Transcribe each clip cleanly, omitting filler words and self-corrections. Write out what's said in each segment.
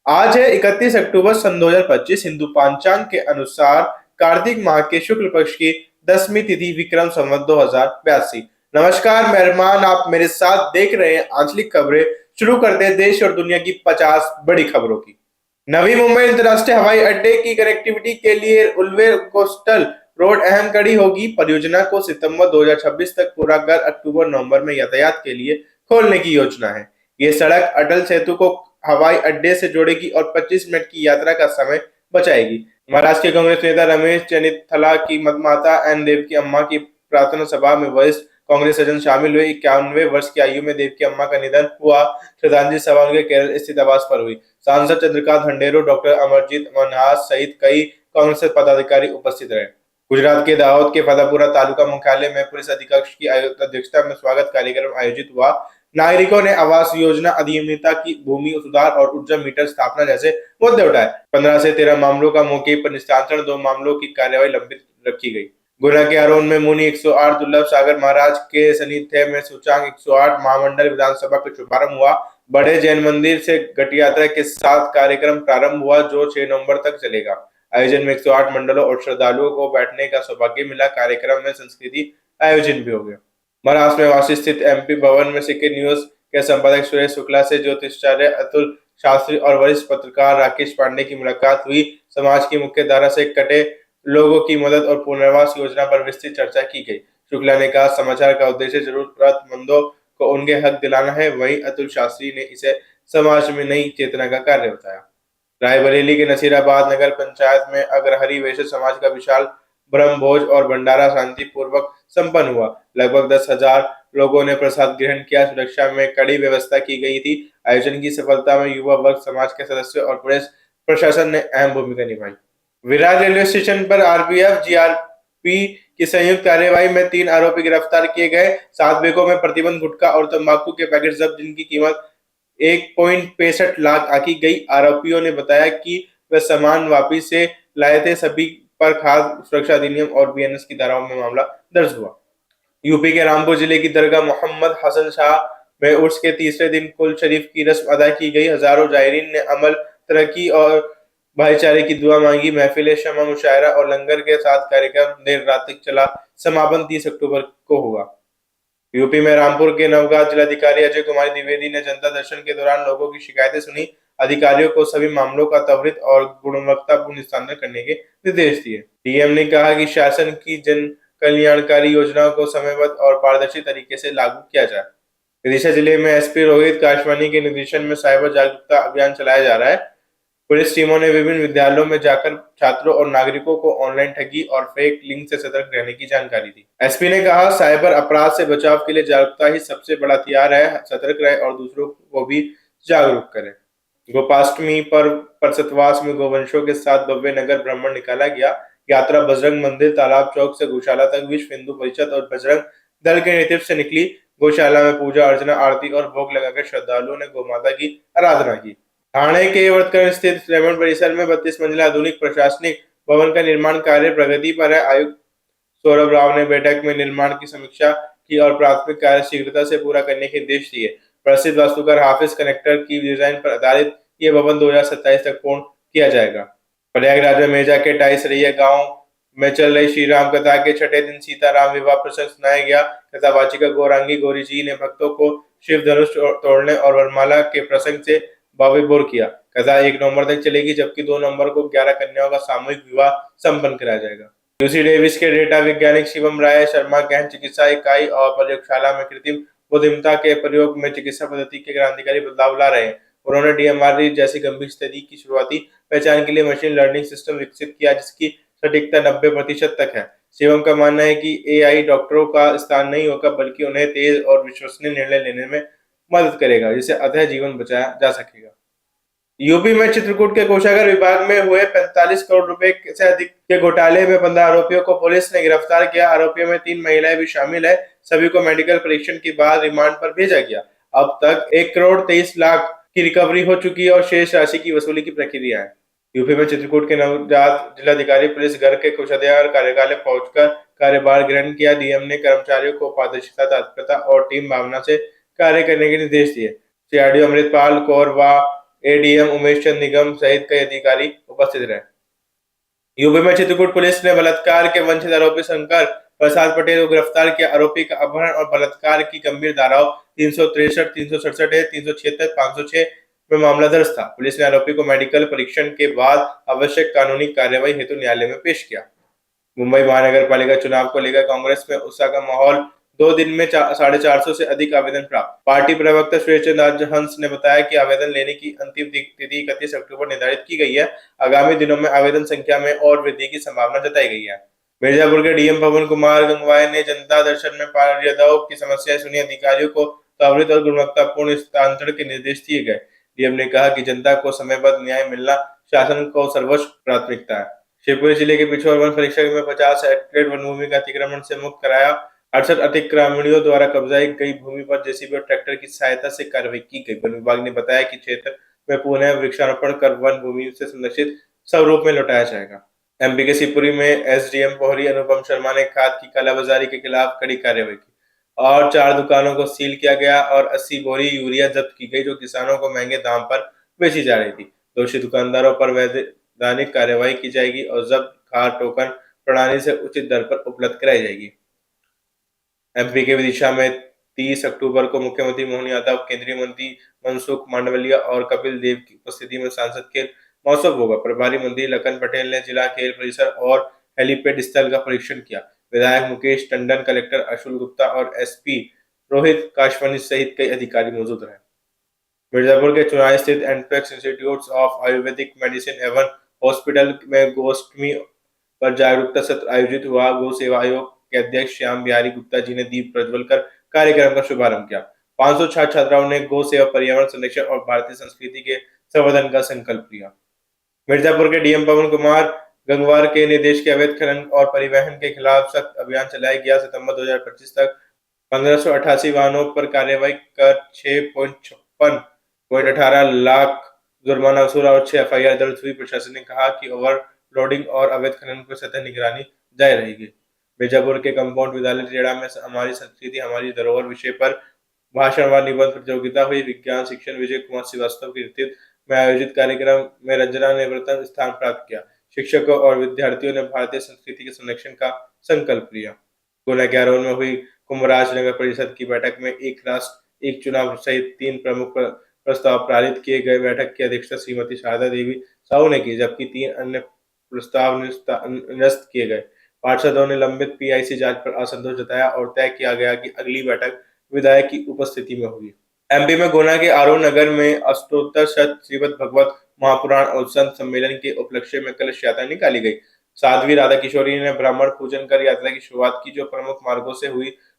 आज है 31 अक्टूबर सन 2025। हिंदू पंचांग के अनुसार कार्तिक माह के शुक्ल पक्ष की 10वीं तिथि विक्रम संवत 2082। नमस्कार मेहमान, आप मेरे साथ देख रहे हैं आंचलिक खबरें। शुरू करते हैं देश और दुनिया की 50 बड़ी खबरों की। नवी मुंबई अंतर्राष्ट्रीय हवाई अड्डे की कनेक्टिविटी के लिए उल्वे कोस्टल रोड अहम कड़ी होगी। परियोजना को सितंबर 2026 तक पूरा कर अक्टूबर-नवंबर में यातायात के लिए खोलने की योजना है। ये सड़क अटल सेतु को हवाई अड्डे से जोड़ेगी और 25 मिनट की यात्रा का समय बचाएगी। महाराष्ट्र के कांग्रेस नेता रमेश चेन्निथला की माता एन देव की अम्मा की प्रार्थना सभा में वरिष्ठ कांग्रेस सज्जन शामिल हुए। 91 वर्ष की आयु में देव की अम्मा का निधन हुआ। श्रद्धांजलि सभा उनके केरल स्थित आवास पर हुई। सांसद चंद्रकांत खंडेरू, डॉक्टर अमरजीत मनहास सहित कई कांग्रेस पदाधिकारी उपस्थित रहे। गुजरात के दाहोद के फतेहपुरा तालुका मुख्यालय में पुलिस अधीक्षक की अध्यक्षता में स्वागत कार्यक्रम आयोजित हुआ। नागरिकों ने आवास योजना अधिनियमितता की भूमि सुधार और ऊर्जा मीटर स्थापना जैसे मुद्दे उठाए। 15 से 13 मामलों का मौके पर निस्तारण, 2 मामलों की कार्यवाही लंबित रखी गई। गुना के आरोन में मुनि 108, दुर्लभ सागर महाराज के सनिध्य में सूचांक 108 महामंडल विधानसभा का शुभारंभ हुआ। बड़े जैन मंदिर से घट यात्रा के साथ कार्यक्रम प्रारंभ हुआ जो 6 नवंबर तक चलेगा। आयोजन में 108 मंडलों और श्रद्धालुओं को बैठने का सौभाग्य मिला। कार्यक्रम में संस्कृति आयोजन भी हो गया। महाराष्ट्र में वाशी स्थित एमपी भवन में सिक्किम न्यूज के संपादक सुरेश शुक्ला से ज्योतिषाचार्य अतुल शास्त्री और वरिष्ठ पत्रकार राकेश पांडे की मुलाकात हुई। समाज की मुख्य धारा से कटे लोगों की मदद और पुनर्वास योजना पर विस्तृत चर्चा की गई। शुक्ला ने कहा, समाचार का उद्देश्य जरूरतमंदों को उनके हक दिलाना है। वहीं अतुल शास्त्री ने इसे समाज में नई चेतना का कार्य बताया। रायबरेली के नसीराबाद नगर पंचायत में अग्रहरी वैश्य समाज का विशाल ब्रह्म भोज और भंडारा शांतिपूर्वक संपन्न हुआ। लगभग 10,000 लोगों ने प्रसाद ग्रहण किया। सुरक्षा में कड़ी व्यवस्था की गई थी। आयोजन की सफलता में युवा वर्ग, समाज के सदस्य और पुलिस प्रशासन ने अहम भूमिका निभाई। विरार रेलवे स्टेशन पर आरपीएफ जीआरपी की संयुक्त कार्यवाही में 3 आरोपी गिरफ्तार किए गए। 7 बैगों में प्रतिबंध गुटखा और तंबाकू के पैकेट जब्त, जिनकी कीमत 1.65 लाख आंकी गई। आरोपियों ने बताया कि वे सामान वापी से लाए थे। सभी पर खाद्य सुरक्षा अधिनियम और बीएनएस की धाराओं में मामला दर्ज हुआ। यूपी के रामपुर जिले की दरगाह मोहम्मद हसन शाह में उर्स के तीसरे दिन कुल शरीफ की रस्म अदा की गई। हजारों जायरीन ने अमल, तरक्की और भाईचारे की दुआ मांगी। महफिल शमा, मुशायरा और लंगर के साथ कार्यक्रम देर रात तक चला। समापन 30 अक्टूबर को होगा। यूपी में रामपुर के नवगात जिलाधिकारी अजय कुमार द्विवेदी ने जनता दर्शन के दौरान लोगों की शिकायतें सुनी। अधिकारियों को सभी मामलों का त्वरित और गुणवत्तापूर्ण निस्तारण करने के निर्देश दिए। डीएम ने कहा कि शासन की जन कल्याणकारी योजनाओं को समयबद्ध और पारदर्शी तरीके से लागू किया जाए। विदिशा जिले में एसपी रोहित काशवानी के निर्देशन में साइबर जागरूकता अभियान चलाया जा रहा है। पुलिस टीमों ने विभिन्न विद्यालयों में जाकर छात्रों और नागरिकों को ऑनलाइन ठगी और फेक लिंक से सतर्क रहने की जानकारी दी। एसपी ने कहा, साइबर अपराध से बचाव के लिए जागरूकता ही सबसे बड़ा हथियार है। सतर्क रहे और दूसरों को भी जागरूक करें। गोपाष्टमी पर परसतवास में गोवंशों के साथ भव्य नगर भ्रमण निकाला गया। यात्रा बजरंग मंदिर, तालाब चौक से गौशाला तक विश्व हिंदू परिषद और बजरंग दल के नेतृत्व से निकली। गौशाला में पूजा अर्चना, आरती और भोग लगाकर श्रद्धालुओं ने गौमाता की आराधना की। ठाणे के वर्तकर स्थित रेमंड परिसर में 32 मंजिला आधुनिक प्रशासनिक भवन का निर्माण कार्य प्रगति पर है। आयुक्त सौरभ राव ने बैठक में निर्माण की समीक्षा की और प्राथमिक कार्य शीघ्रता से पूरा करने के निर्देश दिए। प्रसिद्ध वास्तुकार हाफिज कनेक्टर की डिजाइन पर आधारित यह भवन 2027 तक पूर्ण किया जाएगा। प्रयागराज में मेजा के टाईसरैया गांव में चल रही श्री राम कथा के छठे दिन सीताराम विवाह प्रसंग सुनाया गया। कथावाचिका गौरांगी गौरी जी ने भक्तों को शिव धनुष तोड़ने और वरमाला के प्रसंग से भावविभोर किया। कथा 1 नवंबर तक चलेगी, जबकि 2 नवंबर को 11 कन्याओं का सामूहिक विवाह संपन्न कराया जाएगा। यूसी डेविस के डेटा वैज्ञानिक शिवम राय शर्मा गहन चिकित्सा इकाई और प्रयोगशाला में कृत्रिम बुद्धिमत्ता के प्रयोग में चिकित्सा पद्धति के क्रांतिकारी बदलाव ला रहे हैं। उन्होंने डीएमआर जैसी गंभीर स्थिति की शुरुआती पहचान के लिए मशीन लर्निंग सिस्टम विकसित किया, जिसकी सटीकता 90% तक है। शिवम का मानना है कि एआई डॉक्टरों का स्थान नहीं होगा, बल्कि उन्हें तेज और विश्वसनीय निर्णय लेने में मदद करेगा, जिससे अतः जीवन बचाया जा सकेगा। यूपी में चित्रकूट के कोषागार विभाग में हुए 45 करोड़ रुपए से अधिक के घोटाले में 15 आरोपियों को पुलिस ने गिरफ्तार किया। आरोपियों में 3 महिलाएं भी शामिल है। सभी को मेडिकल परीक्षण के बाद रिमांड पर भेजा गया। अब तक 1 करोड़ 23 लाख की रिकवरी हो चुकी है और शेष राशि की वसूली की प्रक्रिया है। यूपी में चित्रकूट के नवजात जिलाधिकारी पुलिस घर के कोषाध्यक्ष कार्यालय पहुंचकर कार्यभार ग्रहण किया। डीएम ने कर्मचारियों को पारदर्शिता, तत्परता और टीम भावना से कार्य करने के निर्देश दिए। सीआरडीओ अमृतपाल कौर व एडीएम उमेश चंद निगम सहित कई अधिकारी उपस्थित रहे। यूपी में चित्रकूट पुलिस ने बलात्कार के वंचित आरोपी शंकर प्रसाद पटेल को गिरफ्तार किया। आरोपी का अपहरण और बलात्कार की गंभीर धाराओं 363, 367 है, 376, 506 में मामला दर्ज था। पुलिस ने आरोपी को मेडिकल परीक्षण के बाद आवश्यक कानूनी कार्रवाई हेतु न्यायालय में पेश किया। मुंबई महानगर पालिका चुनाव को लेकर कांग्रेस में उत्साह का माहौल। 2 दिन में 450 से अधिक आवेदन प्राप्त। पार्टी प्रवक्ता सुरेश चंद्र हंस ने बताया कि आवेदन लेने की अंतिम तिथि 31 अक्टूबर निर्धारित की गई है। आगामी दिनों में आवेदन संख्या में और वृद्धि की संभावना जताई गई है। मिर्जापुर के डीएम पवन कुमार गंगवार ने जनता दर्शन में पारियादाओं की समस्याएं सुनी। अधिकारियों को त्वरित और गुणवत्तापूर्ण हस्तांतरण के निर्देश दिए गए। डीएम ने कहा कि जनता को समयबद्ध न्याय मिलना शासन को सर्वोच्च प्राथमिकता है। शिवपुरी जिले के पिछोर वन परिक्षेत्र में 50 हेक्टेयर वन भूमि का अतिक्रमण से मुक्त कराया। 68 अतिक्रमणियों द्वारा कब्जाई गई भूमि पर जेसीबी और ट्रैक्टर की सहायता से कार्रवाई की गई। वन विभाग ने बताया कि क्षेत्र में पुनः वृक्षारोपण कर वन भूमि से संरक्षित स्वरूप में लौटाया जाएगा। एमपी के शिवपुरी में एसडीएम पोहरी अनुपम शर्मा ने खाद की कालाबाजारी के खिलाफ कड़ी कार्रवाई की और 4 दुकानों को सील किया गया और 80 बोरी यूरिया जब्त की गई, जो किसानों को महंगे दाम पर बेची जा रही थी। दोषी दुकानदारों पर वैधानिक कार्रवाई की जाएगी और जब्त खाद टोकन प्रणाली से उचित दर पर उपलब्ध कराई जाएगी। एमपी के विदिशा में 30 अक्टूबर को मुख्यमंत्री मोहन यादव, केंद्रीय मंत्री मनसुख मांडविया और कपिल देव की उपस्थिति में सांसद खेल महोत्सव होगा। प्रभारी मंत्री लखन पटेल ने जिला खेल परिसर और हेलीपैड स्थल का परीक्षण किया। विधायक मुकेश टंडन, कलेक्टर अशुल गुप्ता और एसपी रोहित काशवानी सहित कई अधिकारी मौजूद रहे। मिर्जापुर के चुनाई स्थित एंट्रेक्स इंस्टीट्यूट ऑफ आयुर्वेदिक मेडिसिन एवं हॉस्पिटल में गोष्ठी पर जागरूकता सत्र आयोजित हुआ। गौ सेवा आयोग के अध्यक्ष श्याम बिहारी गुप्ता जी ने दीप प्रज्वल कर कार्यक्रम का शुभारंभ किया। 500 छात्र छात्राओं ने गौ सेवा, पर्यावरण संरक्षण और भारतीय संस्कृति के संवर्धन का संकल्प लिया। मिर्जापुर के डीएम पवन कुमार गंगवार के निर्देश के अवैध खनन और परिवहन के खिलाफ सख्त अभियान चलाया गया। सितंबर 2025 तक 1588 वाहनों पर कार्रवाई कर 6.18 लाख जुर्माना वसूला और 6 एफआईआर दर्ज हुई। प्रशासन ने कहा कि ओवरलोडिंग और अवैध खनन पर सतत निगरानी जारी रहेगी। मिर्जापुर के कंपाउंड विद्यालय रेड़ा में हमारी संस्कृति हमारी धरोहर विषय पर भाषण व निबंध प्रतियोगिता हुई। विज्ञान शिक्षण विजय कुमार श्रीवास्तव के नेतृत्व में आयोजित कार्यक्रम में रंजना ने प्रथम स्थान प्राप्त किया। शिक्षकों और विद्यार्थियों ने भारतीय संस्कृति के संरक्षण का संकल्प लिया। गुना के आरोन में हुई कुंभराज नगर परिषद की बैठक में एक राष्ट्र एक चुनाव सहित 3 प्रमुख प्रस्ताव पारित किए गए। बैठक की अध्यक्षता श्रीमती शारदा देवी साहू ने की, जबकि 3 अन्य प्रस्ताव निरस्त किए गए। पार्षदों ने लंबित पीआईसी जांच पर असंतोष जताया और तय किया गया कि अगली बैठक विधायक की उपस्थिति में होगी। एमपी में गुना के आरोन नगर में अष्टोत्तर शत श्रीमद् भगवत महापुराण और संत सम्मेलन के उपलक्ष्य में कलश यात्रा निकाली गई। साध्वी राधा किशोरी ने ब्राह्मण पूजन कर यात्रा की शुरुआत की, जो प्रमुख मार्गों से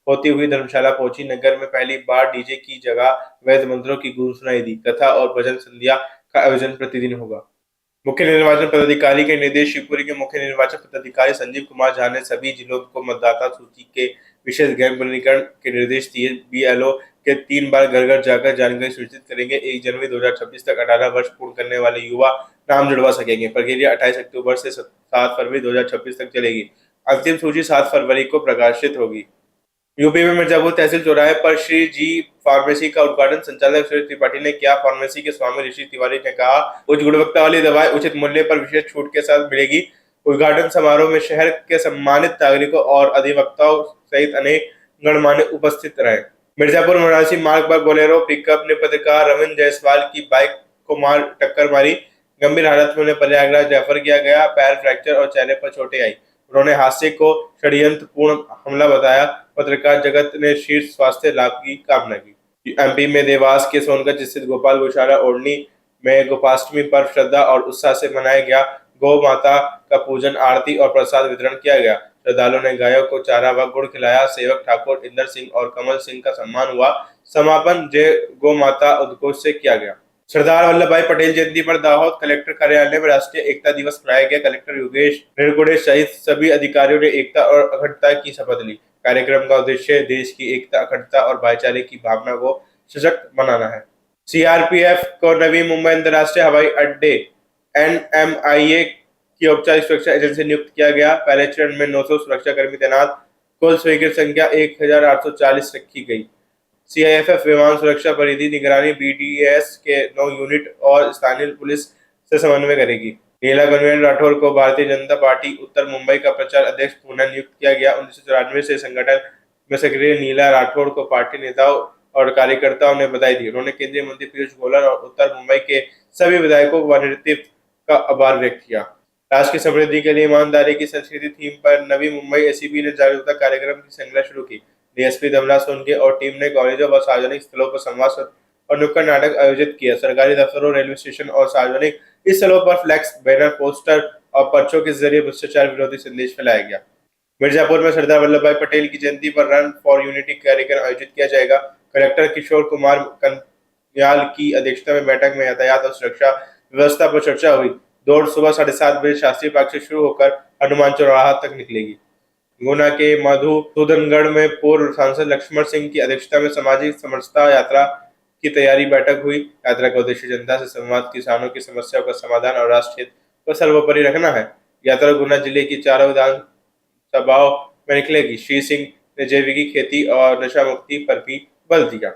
होती हुई धर्मशाला पहुंची। नगर में पहली बार डीजे की जगह वैद मंत्रों की गूंज सुनाई दी। कथा और भजन संध्या का आयोजन प्रतिदिन होगा। मुख्य निर्वाचन पदाधिकारी के निर्देश। शिवपुरी के मुख्य निर्वाचन पदाधिकारी संजीव कुमार झा ने सभी जिलों को मतदाता सूची के विशेष गैंग के निर्देश दिए। बीएलओ के 3 बार घर घर जाकर जानकारी सुनिश्चित करेंगे। 1 जनवरी 2026 तक 18 वर्ष पूर्ण करने वाले युवा नाम जुड़वा सकेंगे। प्रक्रिया 28 अक्टूबर से 7 फरवरी 2026 तक चलेगी। अंतिम सूची 7 फरवरी को प्रकाशित होगी। यूपी में मिर्जापुर तहसील चौराहे पर श्री जी फार्मेसी का उद्घाटन संचालक सुरेश त्रिपाठी ने किया। फार्मेसी के स्वामी ऋषि तिवारी ने कहा, उच्च गुणवत्ता वाली दवाएं उचित मूल्य पर विशेष छूट के साथ मिलेगी। उद्घाटन समारोह में शहर के सम्मानित नागरिकों और अधिवक्ताओं सहित अनेक गणमान्य उपस्थित रहे। मिर्जापुर वाराणसी मार्ग पर बोलेरो पिकअप ने पत्रकार रविंद्र जायसवाल की बाइक को टक्कर मारी। गंभीर हालत में उन्हें प्रयागराज रेफर किया गया। पैर फ्रैक्चर और चेहरे पर चोटें आई। उन्होंने हादसे को षड्यंत्रपूर्ण हमला बताया। पत्रकार जगत ने शीर्ष स्वास्थ्य लाभ की कामना की। एमपी में देवास के सोनगंज स्थित गोपाल गौशाला ओढ़नी में गोपाष्टमी पर्व श्रद्धा और उत्साह से मनाया गया। गौ माता का पूजन, आरती और प्रसाद वितरण किया गया। श्रद्धालुओं ने गायों को चारा व गुड़ खिलाया। सेवक ठाकुर इंदर सिंह और कमल सिंह का सम्मान हुआ। समापन जय गौ माता उद्घोष से किया गया। सरदार वल्लभ भाई पटेल जयंती पर दाहोद कलेक्टर कार्यालय में राष्ट्रीय एकता दिवस मनाया गया। कलेक्टर योगेश निर्गुडे सहित सभी अधिकारियों ने एकता और अखंडता की शपथ ली। कार्यक्रम का उद्देश्य देश की एकता, अखंडता और भाईचारे की भावना को सशक्त बनाना है। सीआरपीएफ को नवी मुंबई अंतर्राष्ट्रीय हवाई अड्डे एनएमआईए की औपचारिक सुरक्षा एजेंसी नियुक्त किया गया। पहले चरण में 900 सुरक्षा कर्मी तैनात। कुल स्वीकृत संख्या 1840 रखी गई। सीआईएफएफ विमान सुरक्षा परिधि निगरानी बीडीएस के 9 यूनिट और स्थानीय पुलिस से समन्वय करेगी। नीला कन्वीनर राठौर को भारतीय जनता पार्टी उत्तर मुंबई का प्रचार अध्यक्ष पुनः नियुक्त किया गया। 1994 से संगठन में सक्रिय नीला राठौर को पार्टी नेताओं और कार्यकर्ताओं ने बधाई दी। उन्होंने केंद्रीय मंत्री पीयूष गोयल और उत्तर मुंबई के सभी विधायकों व नेतृत्व का आभार व्यक्त किया। राष्ट्र की समृद्धि के लिए ईमानदारी की संस्कृति थीम पर नवी मुंबई एसीबी ने जागरूकता कार्यक्रम की श्रृंखला शुरू की। डीएसपी धमला सोनके और टीम ने कॉलेजों व सार्वजनिक स्थलों पर संवाद और नुक्कड़ नाटक आयोजित किया। सरकारी दफ्तरों, रेलवे स्टेशन और सार्वजनिक स्थलों पर फ्लैक्स, बैनर, पोस्टर और पर्चों के जरिए भ्रष्टाचार विरोधी संदेश फैलाया गया। मिर्जापुर में सरदार वल्लभ भाई पटेल की जयंती पर रन फॉर यूनिटी कार्यक्रम आयोजित किया जाएगा। कलेक्टर किशोर कुमार कन्याल की अध्यक्षता में बैठक में यातायात और सुरक्षा व्यवस्था पर चर्चा हुई। दौड़ सुबह 7:30 बजे शास्त्री पार्क से शुरू होकर हनुमान चौराहा तक निकलेगी। गुना के मधुसूदनगढ़ में पूर्व सांसद लक्ष्मण सिंह की अध्यक्षता में सामाजिक समरसता यात्रा की तैयारी बैठक हुई। यात्रा का उद्देश्य जनता से संवाद, किसानों की समस्याओं का समाधान और राष्ट्र हित को सर्वोपरि रखना है। यात्रा गुना जिले की 4 विधानसभाओं में निकलेगी। श्री सिंह ने जैविक खेती और नशा मुक्ति पर भी बल दिया।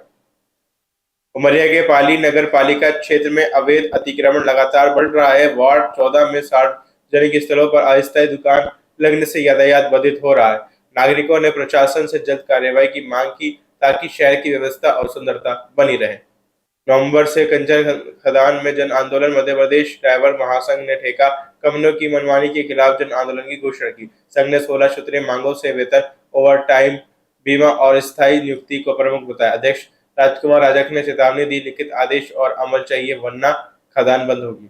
उमरिया के पाली नगर पालिका क्षेत्र में अवैध अतिक्रमण लगातार बढ़ रहा है। वार्ड 14 में सार्वजनिक स्थलों पर अस्थायी दुकान लगने से यातायात बाधित हो रहा है। नागरिकों ने प्रशासन से जल्द कार्रवाई की मांग की ताकि शहर की व्यवस्था और सुंदरता बनी रहे। नवंबर से कंचन खदान में जन आंदोलन। मध्य प्रदेश ड्राइवर महासंघ ने ठेका कंपनियों की मनमानी के खिलाफ जन आंदोलन की घोषणा की। संघ ने 16 सूत्रीय मांगों से वेतन, ओवर टाइम, बीमा और स्थायी नियुक्ति को प्रमुख बताया। अध्यक्ष राजकुमार राजक ने चेतावनी दी, लिखित आदेश और अमल चाहिए वरना खदान बंद होगी।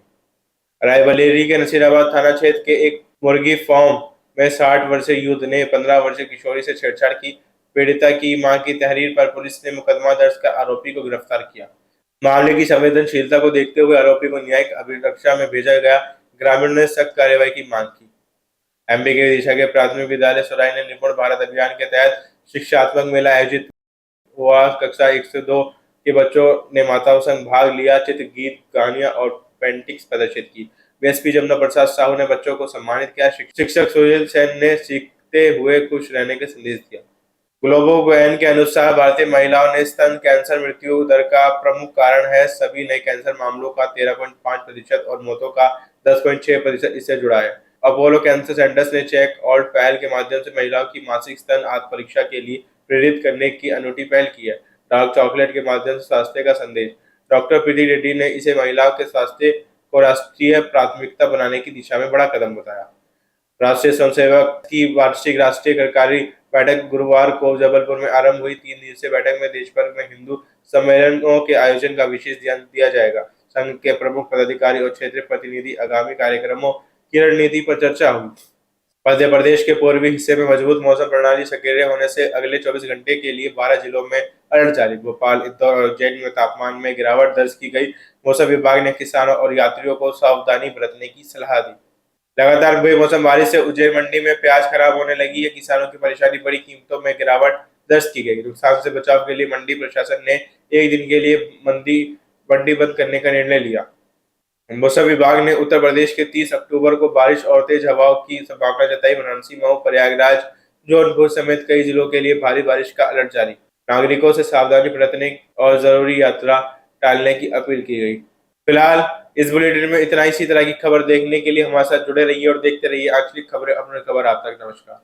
रायबरेली के नसीराबाद थाना क्षेत्र के एक मुर्गी फार्म में 60 वर्षीय युवक ने 15 वर्षीय किशोरी से छेड़छाड़ की। पीड़िता की मां की तहरीर पर पुलिस ने मुकदमा दर्ज कर आरोपी को गिरफ्तार किया। मामले की संवेदनशीलता को देखते हुए आरोपी को न्यायिक अभिरक्षा में भेजा गया। ग्रामीणों ने सख्त कार्रवाई की मांग की। एमपी के विदिशा के प्राथमिक विद्यालय सुराई ने निपुण भारत अभियान के तहत शिक्षात्मक मेला आयोजित हुआ। कक्षा 1 से 2 के बच्चों ने माताओं संग भाग लिया। चित्र, गीत, कहानियां और पेंटिंग्स प्रदर्शित की। बीएसपी जमुना प्रसाद साहू ने बच्चों को सम्मानित किया। शिक्षक सुनील सेन ने सीखते हुए खुश रहने का संदेश दिया। ग्लोबोगैन के अनुसार भारतीय महिलाओं ने स्तन कैंसर मृत्यु दर का प्रमुख कारण है। सभी नए कैंसर मामलों का 13.5% और मौतों का 10.6% इससे जुड़ा है। अपोलो कैंसर सेंटर्स ने चेक ऑल्ट पहल के माध्यम से महिलाओं की मासिक स्तन आत्म परीक्षा के लिए प्रेरित करने की अनूठी पहल की है। डार्क चॉकलेट के माध्यम से स्वास्थ्य का संदेश। डॉक्टर प्रीति रेड्डी ने इसे महिलाओं के स्वास्थ्य को राष्ट्रीय प्राथमिकता बनाने की दिशा में बड़ा कदम बताया। राष्ट्रीय स्वयंसेवक की वार्षिक राष्ट्रीय कार्यकारी बैठक गुरुवार को जबलपुर में आरंभ हुई। 3 दिवसीय बैठक में देश भर में हिंदू सम्मेलनों के आयोजन का विशेष ध्यान दिया जाएगा। संघ के प्रमुख पदाधिकारी और क्षेत्रीय प्रतिनिधि आगामी कार्यक्रमों की रणनीति पर चर्चा हुई। मध्य प्रदेश के पूर्वी हिस्से में मजबूत मौसम प्रणाली सक्रिय होने से अगले 24 घंटे के लिए 12 जिलों में अलर्ट जारी। भोपाल, इंदौर और उज्जैन में तापमान में गिरावट दर्ज की गई। मौसम विभाग ने किसानों और यात्रियों को सावधानी बरतने की सलाह दी। लगातार बेमौसम बारिश से उज्जैन मंडी में प्याज खराब होने लगी है। किसानों की परेशानी बढ़ी। कीमतों में गिरावट दर्ज की गई। नुकसान से बचाव के लिए मंडी प्रशासन ने एक दिन के लिए मंडी बंद करने का निर्णय लिया। मौसम विभाग ने उत्तर प्रदेश के 30 अक्टूबर को बारिश और तेज हवाओं की संभावना जताई। वाराणसी, मऊ, प्रयागराज, जौनपुर समेत कई जिलों के लिए भारी बारिश का अलर्ट जारी। नागरिकों से सावधानी बरतने और जरूरी यात्रा टालने की अपील की गई। फिलहाल इस बुलेटिन में इतना। इसी तरह की खबर देखने के लिए हमारे साथ जुड़े रहिए और देखते रहिए आंचलिक खबरें, अपनी खबर आप तक। नमस्कार।